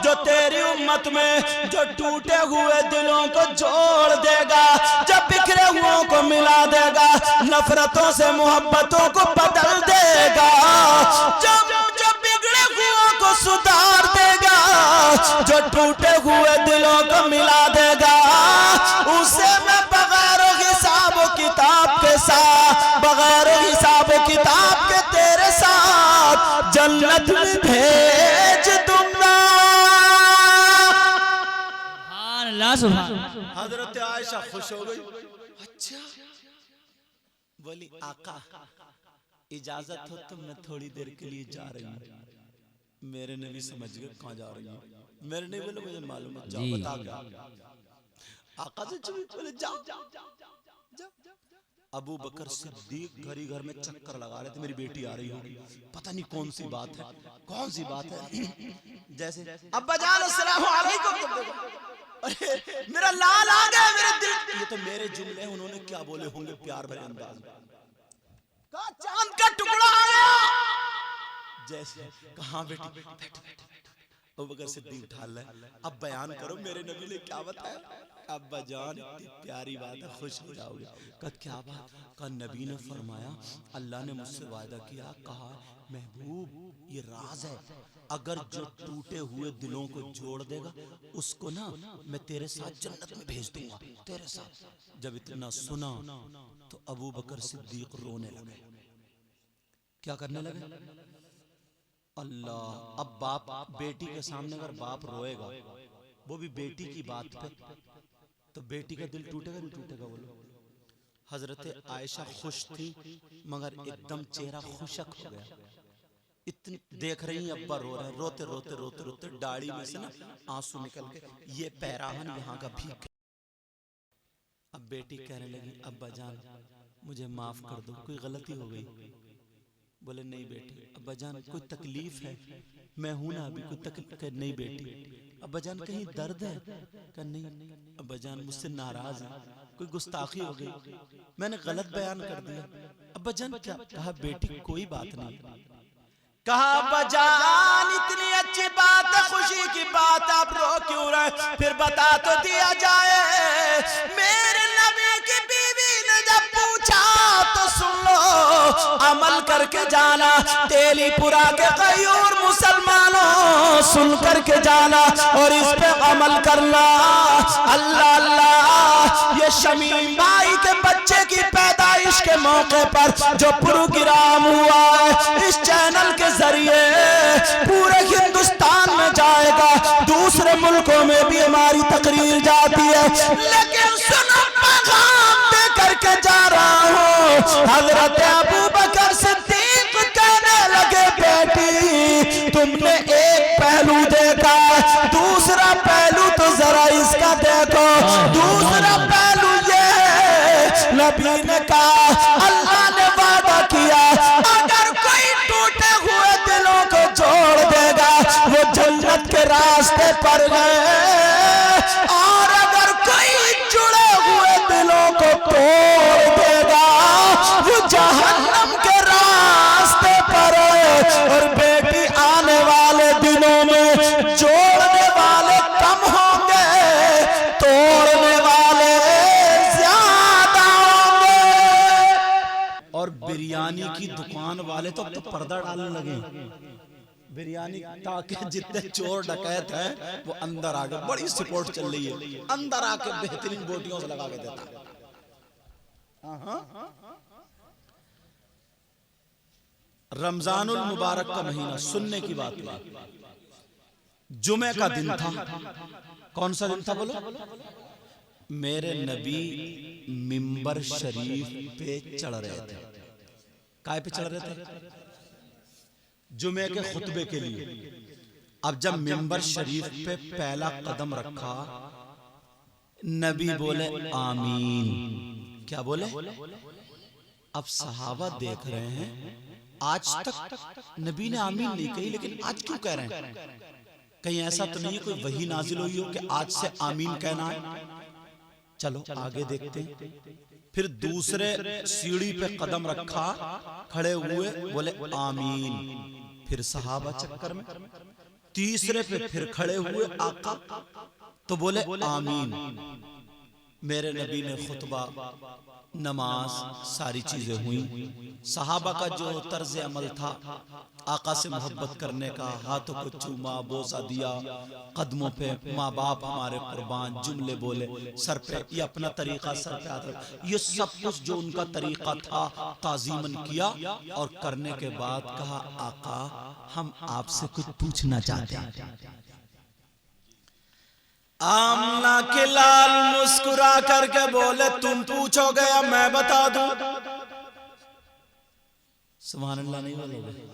جو تیری امت میں جو ٹوٹے ہوئے دلوں کو جوڑ دے گا، جب بکھرے ہوں کو ملا دے گا، نفرتوں سے محبتوں کو بدل دے گا، جب بگڑے ہوں کو سدھار دے گا، جو ٹوٹے ہوئے دلوں کو ملا دے گا، اسے میں بغیر حساب و کتاب کے ساتھ، بغیر حساب و کتاب کے تیرے ساتھ جنت میں بھیج دوں گا۔ سبحان اللہ سبحان اللہ۔ حضرت عائشہ خوش ہو گئی، اچھا بولی آقا اجازت ہو تو میں تھوڑی دیر کے لیے جا رہی ہوں۔ میرے نبی سمجھ گئے کہاں جا رہی ہوں، میرے نبی بولے مجھے معلوم ہے، جاؤ بتا گیا۔ آقا سے چوبی بولے جاؤ۔ ابو بکر صدیق گھری گھر میں چکر لگا رہے تھے، میری بیٹی آ رہی ہوگی، پتہ نہیں کون سی بات ہے، کون سی بات ہے۔ جیسے ابا جان السلام علیکم، میرا لال آ گیا میرے دل، یہ تو میرے جملے ہیں، انہوں نے کیا بولے ہوں گے پیار بھرے انداز میں، کہا چاند کا ٹکڑا آ گیا، جیسے کہاں بیٹی بیٹھ بیٹھ۔ ابو بکر صدیق اٹھا لے، اب بیان کرو میرے نبی نے کیا بتایا۔ ابا جان اتنی پیاری بات ہے، خوش ہو جاؤ گے۔ کہا کیا بات؟ کہا نبی نے فرمایا اللہ نے مجھ سے وعدہ کیا، کہا محبوب یہ راز ہے، اگر جو ٹوٹے ہوئے دلوں کو جوڑ دے گا اس کو نا میں تیرے ساتھ جنت میں بھیج دوں گا، تیرے ساتھ۔ جب اتنا سنا تو ابو بکر صدیق رونے لگے۔ کیا کرنے لگے؟ اللہ، اب باپ بیٹی کے سامنے اگر باپ روئے گا، وہ بھی بیٹی کی بات پہ، تو بیٹی کا دل ٹوٹے گا نہیں ٹوٹے گا؟ بولو۔ حضرت عائشہ خوش تھی مگر ایک دم چہرہ خشک ہو گیا، اتنی دیکھ رہی ہیں ابا رو رہے ہیں، روتے روتے روتے روتے داڑھی میں سے نا آنسو نکل کے، یہ پیراہن یہاں کا بھیگ۔ اب بیٹی کہنے لگی ابا جان مجھے معاف کر دو، کوئی غلطی ہو گئی۔ بولے نہیں بیٹی۔ ابا جان کوئی تکلیف ہے؟ میں ہوں نا ابھی، کوئی تکلیف نہیں بیٹی۔ ابا جان کہیں درد ہے؟ کہ نہیں۔ ابا جان مجھ سے ناراض ہے، کوئی گستاخی ہو گئی، میں نے غلط بیان کر دیا۔ ابا جان کیا؟ کہا بیٹی کوئی بات نہیں۔ کہا ابا جان اتنی اچھی بات ہے، خوشی کی بات، آپ رو کیوں رہے؟ پھر بتا تو دیا جائے۔ میرے نبی کی بیوی نے جب پوچھا تو سن لو، عمل کر کے جانا، تیلی پورا کے غیور مسلمانوں سن کر کے جانا اور اس پہ عمل کرنا۔ اللہ اللہ، یہ شمیم بھائی کے بچے کی پیدائش کے موقع پر جو پروگرام ہوا ہے اس چینل کے ذریعے پورے ہندوستان میں جائے گا، دوسرے ملکوں میں بھی ہماری تقریر جاتی ہے، لیکن سنو پیغام دے کر کے جا رہا ہوں۔ حضرت ابو بکر صدیق کہنے لگے بیٹی تم نے ایک پہلو دیکھا، دوسرا پہلو تو ذرا اس کا دیکھو۔ دوسرا پہلو یہ، نبی نے کہا اللہ نے وعدہ کیا اگر کوئی ٹوٹے ہوئے دلوں کو جوڑ دے گا وہ جنت کے راستے پر گئے، اور اگر کوئی جڑے ہوئے دلوں کو توڑ دے گا وہ جہنم کے راستے پر ہے۔ اور بیٹی آنے والے دنوں میں جوڑنے والے کم ہوں گے، توڑنے والے زیادہ ہوں گے۔ اور بریانی کی دکان والے تو اب تو پردہ ڈالنے لگے، بریانی تاکہ جتنے چور ڈکیت ہیں وہ اندر آگے، بڑی سپورٹ چل رہی ہے، اندر آ کے بہترین بوٹیوں سے لگا کے دیتا۔ رمضان المبارک کا مہینہ، سننے کی بات ہے، جمعہ کا دن تھا۔ کون سا دن تھا بولو؟ میرے نبی منبر شریف پہ چڑھ رہے تھے۔ کائے پہ چڑھ رہے تھے؟ جمعہ کے خطبے کے لیے۔ اب جب منبر شریف پہ پہلا قدم رکھا نبی بولے آمین۔ کیا بولے؟ اب صحابہ دیکھ رہے ہیں آج تک نبی نے آمین نہیں کہی، لیکن آج کیوں کہہ رہے ہیں؟ کہیں ایسا تو نہیں کوئی وحی نازل ہوئی ہو کہ آج سے آمین کہنا ہے؟ چلو آگے دیکھتے ہیں۔ پھر دوسرے سیڑھی پہ قدم رکھا، کھڑے ہوئے بولے آمین۔ پھر صحابہ چکر میں تیسرے پہ پھر کھڑے ہوئے آقا تو بولے آمین. میرے نبی نے خطبہ، نماز، ساری چیزیں ہوئیں. صحابہ کا جو طرز عمل تھا آقا سے محبت کرنے کا، ہاتھوں کو چوما، بوسہ دیا، قدموں پہ ماں باپ ہمارے قربان، جملے بولے، سر پہ یہ اپنا طریقہ، سر پہ ہاتھ رکھ، یہ سب کچھ جو ان کا طریقہ تھا تعظیماً کیا. اور کرنے کے بعد کہا آقا ہم آپ سے کچھ پوچھنا چاہتے ہیں. آمنہ کے لال مسکرا کر کے بولے تم پوچھو گے یا میں بتا دوں؟ سبحان اللہ نہیں بولو گے؟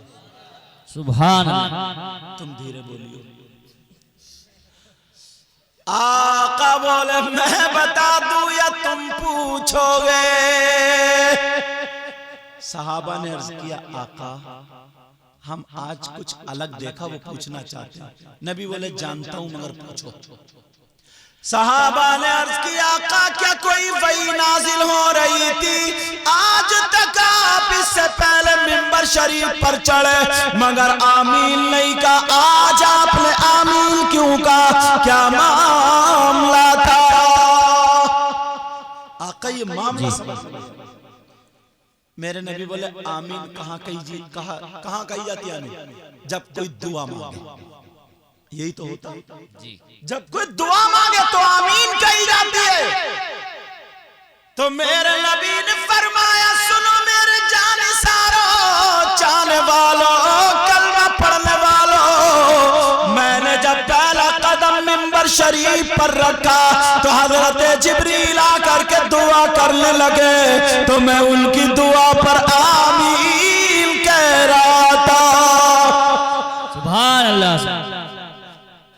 سبحان اللہ. تم دھیرے بولیو. آقا بولے میں بتا دوں یا تم پوچھو گے؟ صحابہ نے عرض کیا آقا ہم آج کچھ الگ دیکھا وہ پوچھنا چاہتے ہیں. نبی بولے جانتا ہوں مگر پوچھو. صحابہ نے عرض کیا آقا کیا کوئی وحی نازل ہو رہی تھی؟ آج تک آپ اس سے پہلے منبر شریف پر چڑھے مگر آمین نہیں کہا، آج آپ نے آمین کیوں کہا؟ کیا معاملہ تھا؟ آقا یہ معاملہ سمجھ. میرے نبی بولے آمین کہاں کہی جاتی ہے؟ جب کوئی دعا مانگے. یہی تو ہوتا ہے، جب کوئی دعا مانگے تو آمین کہی جاتی ہے. تو میرے نبی نے فرمایا سنو میرے جانے سارو، چاہنے والوں، کلمہ پڑھنے والوں، میں نے جب پہلا قدم منبر شریف پر رکھا تو حضرت جبریل آ کر کے دعا کرنے لگے تو میں ان کی دعا پر آمین کہہ رہا تھا. سبحان اللہ.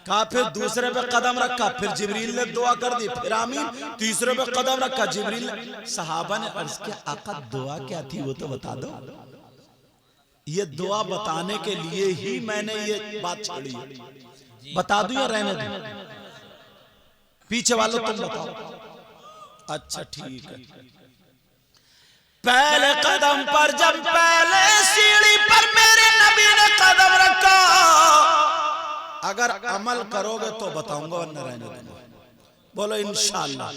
کہا پھر دوسرے پہ قدم رکھا، پھر جبریل نے دعا کر دی، پھر آمین. تیسرے پہ قدم رکھا، جبریل نے. صحابہ نے عرض کیا آقا دعا کیا تھی وہ تو بتا دو. یہ دعا بتانے کے لیے ہی میں نے یہ بات چھوڑی. بتا دوں یا رہنے دوں؟ پیچھے والوں تم بتاؤ. اچھا ٹھیک ہے. پہلے قدم پر جب پہلے سیڑھی پر میرے نبی نے قدم رکھا، اگر عمل کرو گے تو بتاؤں گا ورنہ رہنے دوں. بولو انشاءاللہ.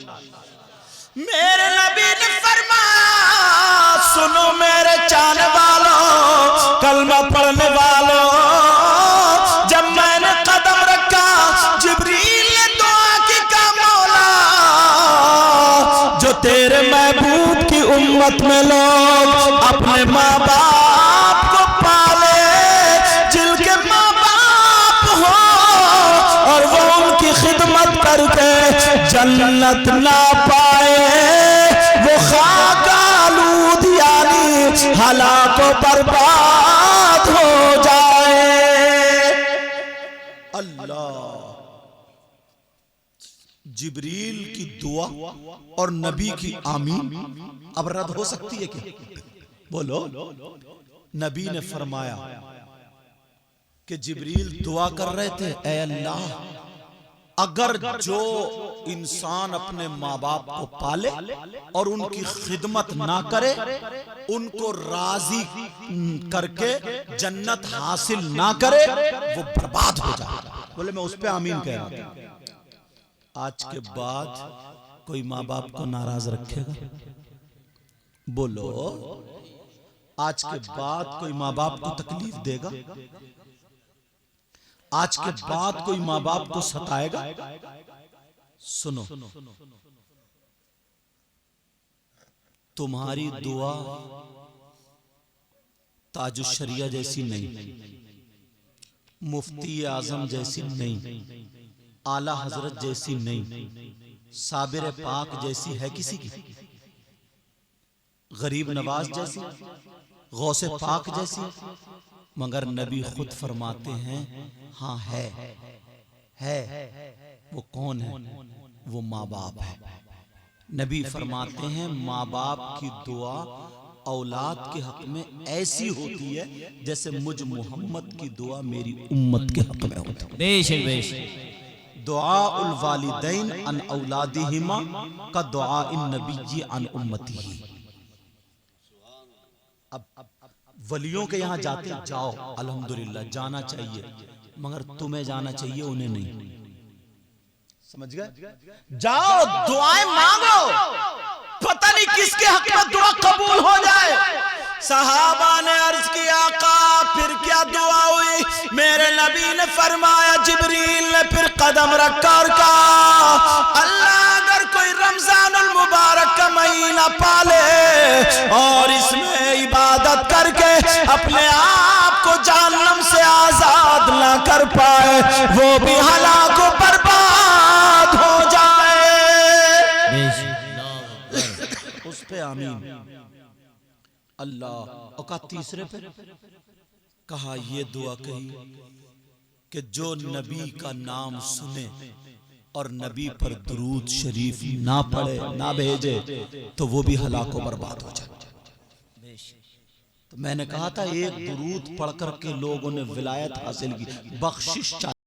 میرے نبی نے فرمایا سنو میرے چاہنے والوں، کلمہ پڑھنے والوں، جب میں نے قدم رکھا جبریل نے دعا کی کہ مولا جو تیرے محبوب کی امت میں لوگ اپنے ماں باپ کو پالے، جن کے ماں باپ ہو اور وہ ان کی خدمت کر کے جنت نہ پائے، وہ خاک آلود یعنی ہلاک و برباد ہو جائے. اللہ. جبریل کی دعا اور نبی کی آمین اب رد ہو سکتی ہے کیا؟ بولو. نبی نے فرمایا کہ جبریل دعا کر رہے تھے اے اللہ اگر جو انسان اپنے ماں باپ کو پالے اور ان کی خدمت نہ کرے، ان کو راضی کر کے جنت حاصل نہ کرے، وہ برباد ہو جائے. بولے میں اس پہ آمین کہہ رہا ہوں. آج کے بعد کوئی ماں باپ کو ناراض رکھے گا؟ بولو. آج کے بعد کوئی ماں باپ کو تکلیف دے گا؟ آج کے بعد کوئی ماں باپ کو ستائے گا؟ سنو، تمہاری دعا تاج الشریعہ جیسی نہیں، مفتی اعظم جیسی نہیں، اعلیٰ حضرت جیسی نہیں، صابر پاک جیسی ہے کسی کی؟ غریب نواز جیسی؟ غوث پاک جیسی؟ مگر نبی خود فرماتے ہیں ہاں ہے. وہ کون ہے؟ وہ ماں باپ ہے. نبی فرماتے ہیں ماں باپ کی دعا اولاد کے حق میں ایسی ہوتی ہے جیسے مجھ محمد کی دعا میری امت کے حق میں ہوتی ہے. بے شک بے شک. دعاء الوالدین عن اولادہما کا دعاء النبی عن امتی. اب ولیوں کے یہاں جاتے جاؤ، الحمدللہ جانا چاہیے، مگر تمہیں جانا چاہیے انہیں نہیں. سمجھ گئے؟ جاؤ دعائیں مانگو, پتہ نہیں کس کے حق میں دعا قبول ہو جائے. صحابہ نے عرض کیا آقا پھر کیا دعا ہوئی؟ میرے نبی نے فرمایا جبریل نے پھر قدم رکھ کر کہا اللہ اگر کوئی رمضان المبارک کا مہینہ پالے اور اس میں عبادت کر کے اپنے آپ کو جہنم سے آزاد نہ کر پائے وہ بھی ہلاک و برباد ہو جائے. اس پہ آمین. اللہ. اور کہا تیسرے پہ کہا یہ دعا کہی کہ جو نبی کا نام سنے اور نبی پر درود شریف نہ پڑھے نہ بھیجے تو وہ بھی ہلاک و برباد ہو جائے. تو میں نے کہا تھا ایک درود پڑھ کر کے لوگوں نے ولایت حاصل کی, بخشش چاہیے.